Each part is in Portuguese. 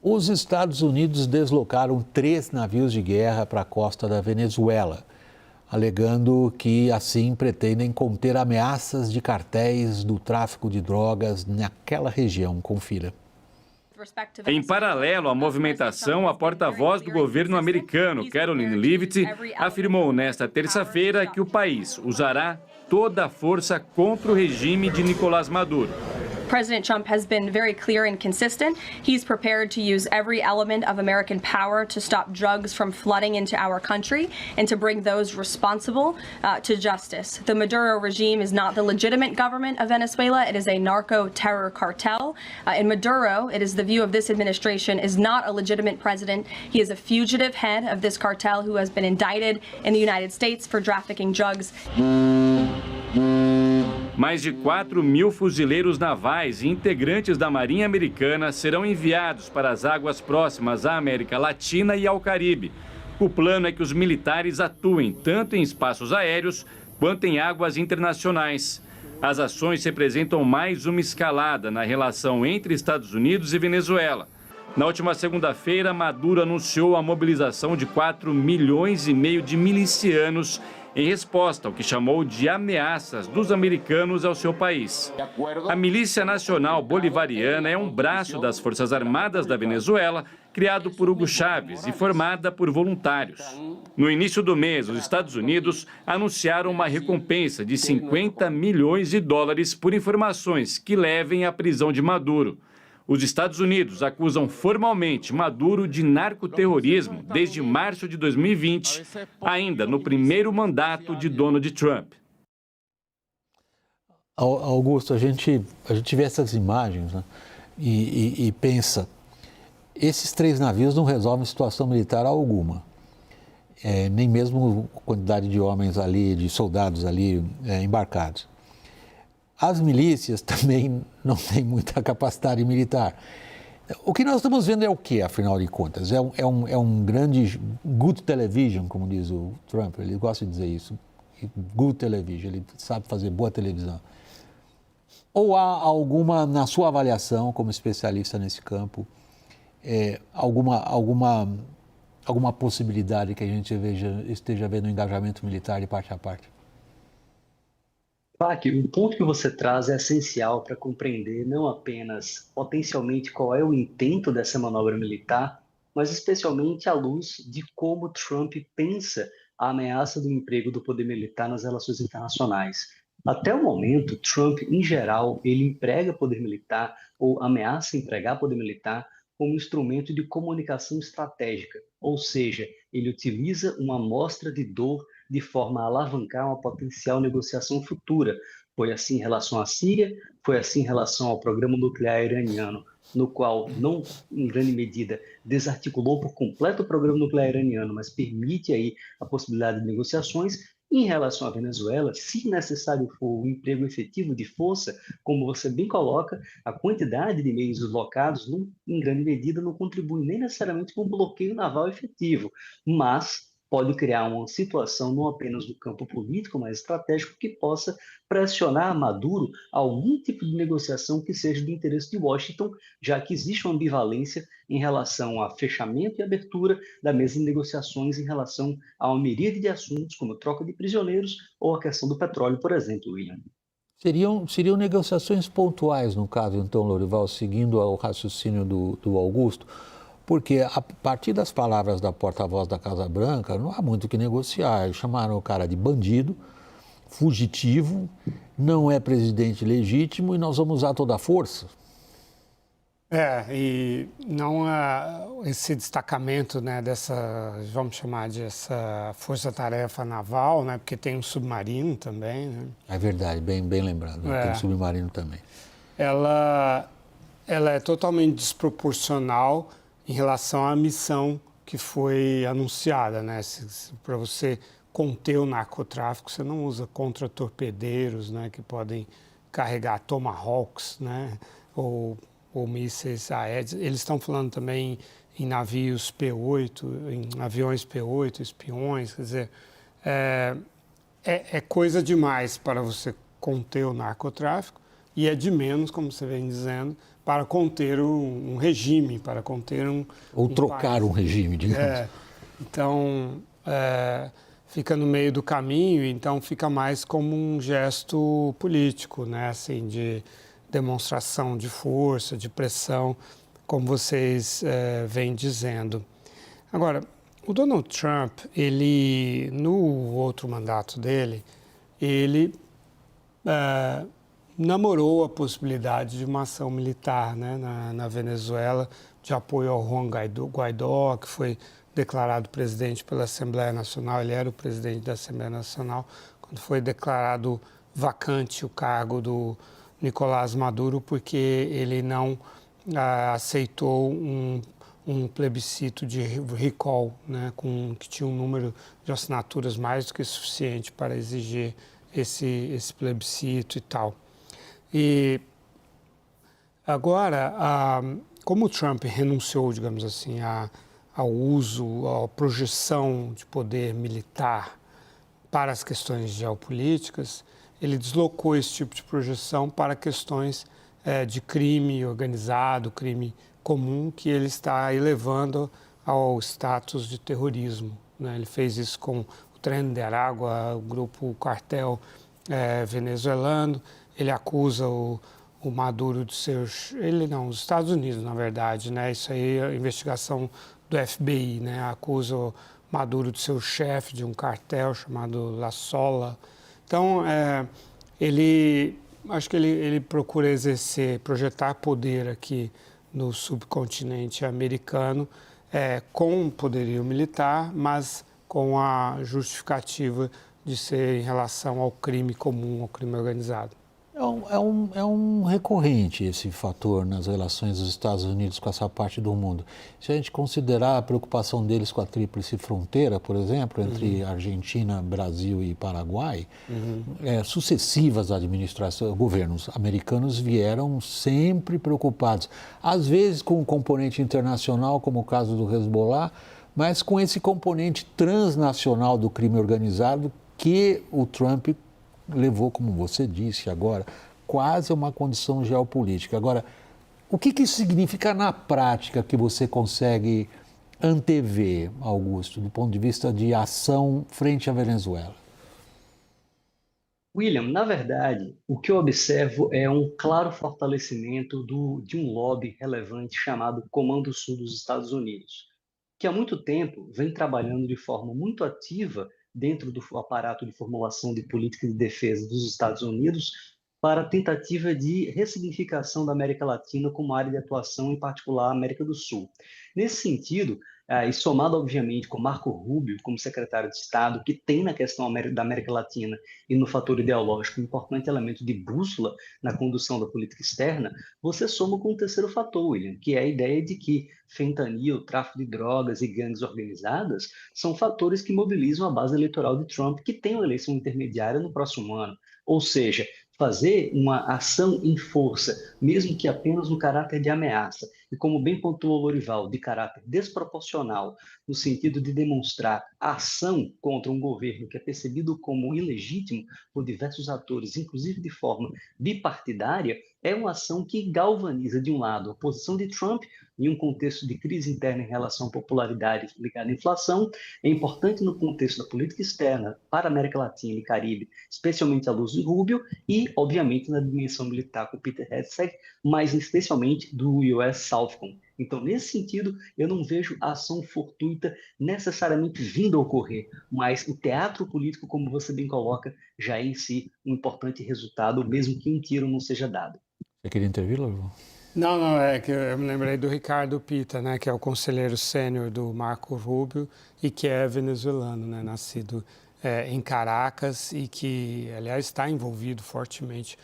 Os Estados Unidos deslocaram 3 navios de guerra para a costa da Venezuela, alegando que assim pretendem conter ameaças de cartéis do tráfico de drogas naquela região. Confira. Em paralelo à movimentação, a porta-voz do governo americano, Karoline Leavitt, afirmou nesta terça-feira que o país usará toda a força contra o regime de Nicolás Maduro. President Trump has been very clear and consistent. He's prepared to use every element of American power to stop drugs from flooding into our country and to bring those responsible to justice. The Maduro regime is not the legitimate government of Venezuela. It is a narco-terror cartel. In Maduro, it is the view of this administration, is not a legitimate president. He is a fugitive head of this cartel who has been indicted in the United States for trafficking drugs. Mais de 4.000 fuzileiros navais e integrantes da Marinha Americana serão enviados para as águas próximas à América Latina e ao Caribe. O plano é que os militares atuem tanto em espaços aéreos quanto em águas internacionais. As ações representam mais uma escalada na relação entre Estados Unidos e Venezuela. Na última segunda-feira, Maduro anunciou a mobilização de 4,5 milhões de milicianos em resposta ao que chamou de ameaças dos americanos ao seu país. A Milícia Nacional Bolivariana é um braço das Forças Armadas da Venezuela, criado por Hugo Chávez e formada por voluntários. No início do mês, os Estados Unidos anunciaram uma recompensa de $50 milhões por informações que levem à prisão de Maduro. Os Estados Unidos acusam formalmente Maduro de narcoterrorismo desde março de 2020, ainda no primeiro mandato de Donald Trump. Augusto, a gente vê essas imagens, né, e pensa, esses 3 navios não resolvem situação militar alguma, nem mesmo a quantidade de homens ali, de soldados ali embarcados. As milícias também não têm muita capacidade militar. O que nós estamos vendo é o quê, afinal de contas? É um grande good television, como diz o Trump, ele gosta de dizer isso, good television, ele sabe fazer boa televisão. Ou há alguma, na sua avaliação, como especialista nesse campo, alguma possibilidade que a gente esteja vendo um engajamento militar de parte a parte? O ponto que você traz é essencial para compreender não apenas potencialmente qual é o intento dessa manobra militar, mas especialmente à luz de como Trump pensa a ameaça do emprego do poder militar nas relações internacionais. Até o momento, Trump, em geral, ele emprega poder militar ou ameaça empregar poder militar como instrumento de comunicação estratégica, ou seja, ele utiliza uma amostra de dor de forma a alavancar uma potencial negociação futura. Foi assim em relação à Síria, foi assim em relação ao programa nuclear iraniano, no qual não, em grande medida, desarticulou por completo o programa nuclear iraniano, mas permite aí a possibilidade de negociações. Em relação à Venezuela, se necessário for o emprego efetivo de força, como você bem coloca, a quantidade de meios deslocados, em grande medida, não contribui nem necessariamente para um bloqueio naval efetivo, mas pode criar uma situação não apenas no campo político, mas estratégico, que possa pressionar Maduro a algum tipo de negociação que seja do interesse de Washington, já que existe uma ambivalência em relação a fechamento e abertura da mesa de negociações em relação a uma miríade de assuntos, como troca de prisioneiros ou a questão do petróleo, por exemplo, William. Seriam negociações pontuais, no caso, então, Lorival, seguindo o raciocínio do Augusto, porque a partir das palavras da porta-voz da Casa Branca, não há muito o que negociar. Eles chamaram o cara de bandido, fugitivo, não é presidente legítimo e nós vamos usar toda a força. E não esse destacamento, né, dessa, vamos chamar de essa força-tarefa naval, né, porque tem um submarino também, né? É verdade, bem lembrado, tem um submarino também. Ela é totalmente desproporcional em relação à missão que foi anunciada, né? Para você conter o narcotráfico, você não usa contra-torpedeiros, né, que podem carregar tomahawks, né, ou mísseis aéreos. Eles estão falando também em navios P-8, em aviões P-8, espiões, quer dizer, é coisa demais para você conter o narcotráfico e é de menos, como você vem dizendo, para conter um regime, para conter Ou trocar país. um regime, digamos. Então, fica no meio do caminho, então fica mais como um gesto político, né? Assim, de demonstração de força, de pressão, como vocês vêm dizendo. Agora, o Donald Trump, ele, no outro mandato dele, ele namorou a possibilidade de uma ação militar, né, na Venezuela, de apoio ao Juan Guaidó, que foi declarado presidente pela Assembleia Nacional. Ele era o presidente da Assembleia Nacional quando foi declarado vacante o cargo do Nicolás Maduro, porque ele não aceitou um plebiscito de recall, né, que tinha um número de assinaturas mais do que suficiente para exigir esse plebiscito e tal. E agora, como o Trump renunciou, digamos assim, ao uso, à projeção de poder militar para as questões geopolíticas, ele deslocou esse tipo de projeção para questões de crime organizado, crime comum, que ele está elevando ao status de terrorismo, né? Ele fez isso com o Tren de Aragua, o grupo cartel venezuelano. Ele acusa o Maduro de ser... os Estados Unidos, na verdade, né? Isso aí é a investigação do FBI, né? Acusa o Maduro de ser o chefe de um cartel chamado La Sola. Então, acho que ele procura projetar poder aqui no subcontinente americano, com poderio militar, mas com a justificativa de ser em relação ao crime comum, ao crime organizado. É um recorrente esse fator nas relações dos Estados Unidos com essa parte do mundo. Se a gente considerar a preocupação deles com a tríplice fronteira, por exemplo, entre Argentina, Brasil e Paraguai, sucessivas governos americanos vieram sempre preocupados, às vezes com o componente internacional, como o caso do Hezbollah, mas com esse componente transnacional do crime organizado que o Trump levou, como você disse agora, quase a uma condição geopolítica. Agora, o que isso significa na prática que você consegue antever, Augusto, do ponto de vista de ação frente à Venezuela? William, na verdade, o que eu observo é um claro fortalecimento de um lobby relevante chamado Comando Sul dos Estados Unidos, que há muito tempo vem trabalhando de forma muito ativa dentro do aparato de formulação de política de defesa dos Estados Unidos para a tentativa de ressignificação da América Latina como área de atuação, em particular a América do Sul. Nesse sentido, e somado, obviamente, com Marco Rubio como secretário de Estado, que tem na questão da América Latina e no fator ideológico um importante elemento de bússola na condução da política externa, você soma com um terceiro fator, William, que é a ideia de que fentanil, tráfico de drogas e gangues organizadas são fatores que mobilizam a base eleitoral de Trump, que tem uma eleição intermediária no próximo ano. Ou seja, fazer uma ação em força, mesmo que apenas no caráter de ameaça, e como bem pontuou Lorival, de caráter desproporcional, no sentido de demonstrar ação contra um governo que é percebido como ilegítimo por diversos atores, inclusive de forma bipartidária, é uma ação que galvaniza, de um lado, a posição de Trump em um contexto de crise interna em relação à popularidade ligada à inflação. É importante no contexto da política externa para a América Latina e Caribe, especialmente à luz de Rubio, e, obviamente, na dimensão militar com Peter Hegseth, mas especialmente do US Southcom. Então, nesse sentido, eu não vejo a ação fortuita necessariamente vindo a ocorrer, mas o teatro político, como você bem coloca, já é em si um importante resultado, mesmo que um tiro não seja dado. Você queria intervir, Lorival? Não, é que eu me lembrei do Ricardo Pita, né, que é o conselheiro sênior do Marco Rubio e que é venezuelano, né, nascido em Caracas e que, aliás, está envolvido fortemente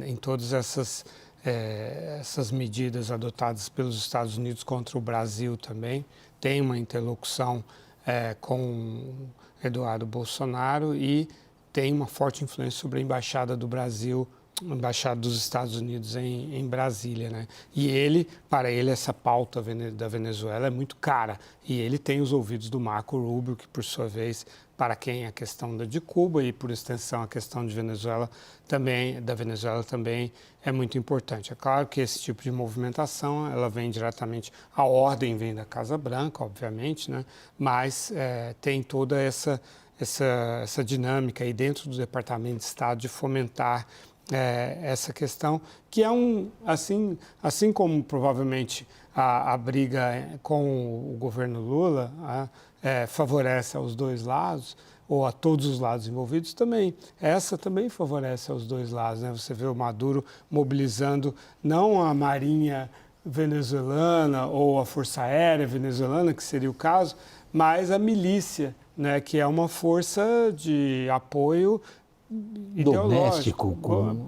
em todas essas medidas adotadas pelos Estados Unidos contra o Brasil também. Tem uma interlocução com Eduardo Bolsonaro e tem uma forte influência sobre a Embaixada do Brasil, a Embaixada dos Estados Unidos em Brasília, né? E para ele, essa pauta da Venezuela é muito cara. E ele tem os ouvidos do Marco Rubio, que, por sua vez, para quem a questão de Cuba e, por extensão, a questão da Venezuela também é muito importante. É claro que esse tipo de movimentação, ela vem diretamente, a ordem vem da Casa Branca, obviamente, né? Mas tem toda essa dinâmica aí dentro do Departamento de Estado de fomentar essa questão, que é assim como provavelmente a briga com o governo Lula favorece aos dois lados, ou a todos os lados envolvidos também. Essa também favorece aos dois lados, né? Você vê o Maduro mobilizando não a Marinha venezuelana ou a Força Aérea venezuelana, que seria o caso, mas a milícia, né? Que é uma força de apoio doméstico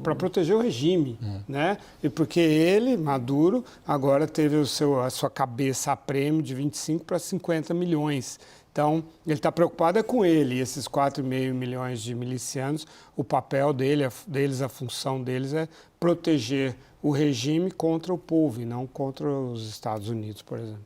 para proteger o regime, né? E porque ele, Maduro, agora teve a sua cabeça a prêmio de 25 para 50 milhões. Então, ele está preocupado com ele, e esses 4,5 milhões de milicianos, o papel deles, a função deles é proteger o regime contra o povo e não contra os Estados Unidos, por exemplo.